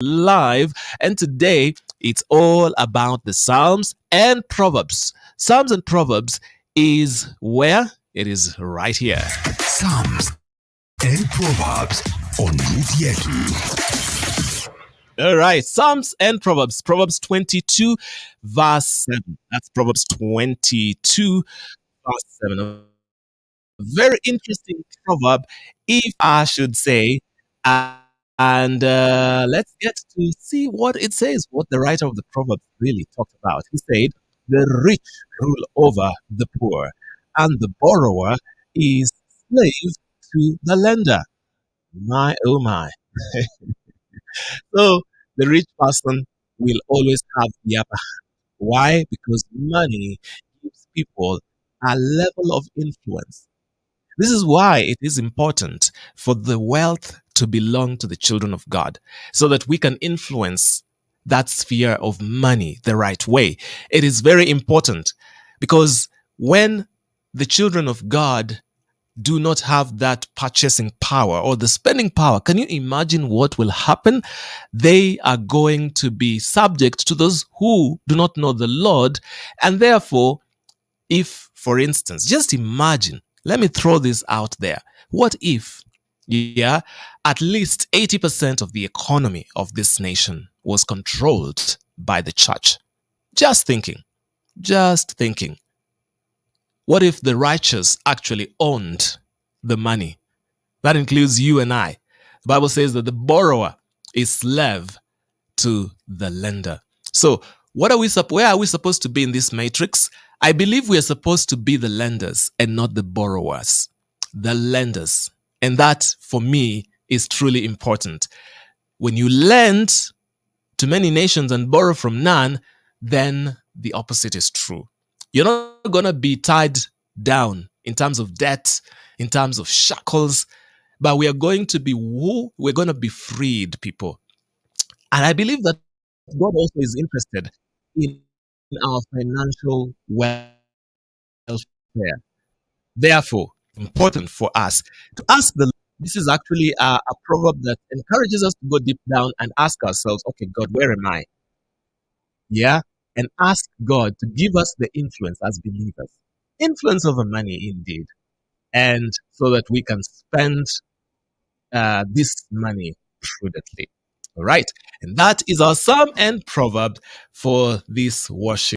live, and today it's all about the Psalms and Proverbs. Psalms and Proverbs is where it is right here. Psalms and Proverbs on Root Yetu. All right, Psalms and Proverbs. Proverbs 22, verse 7. That's Proverbs 22, verse 7. A very interesting proverb, if I should say. And let's get to see what it says, what the writer of the proverb really talked about. He said, the rich rule over the poor, and the borrower is slave to the lender. My, oh my. So the rich person will always have the upper hand. Why? Because money gives people a level of influence. This is why it is important for the wealth to belong to the children of God so that we can influence that sphere of money the right way. It is very important because when the children of God do not have that purchasing power or the spending power, can you imagine what will happen? They are going to be subject to those who do not know the Lord, and therefore, if, for instance, just imagine, let me throw this out there. What if, at least 80% of the economy of this nation was controlled by the church? Just thinking, just thinking. What if the righteous actually owned the money? That includes you and I. The Bible says that the borrower is slave to the lender. So, where are we supposed to be in this matrix? I believe we are supposed to be the lenders and not the borrowers. The lenders. And that, for me, is truly important. When you lend to many nations and borrow from none, then the opposite is true. You're not going to be tied down in terms of debt, in terms of shackles, but we are going to be we're going to be freed people. And I believe that God also is interested in our financial welfare. Therefore, important for us to ask the. This is actually a proverb that encourages us to go deep down and ask ourselves, okay, God, where am I? Yeah. And ask God to give us the influence as believers. Influence over money, indeed. And so that we can spend this money prudently. All right. And that is our psalm and proverb for this worship.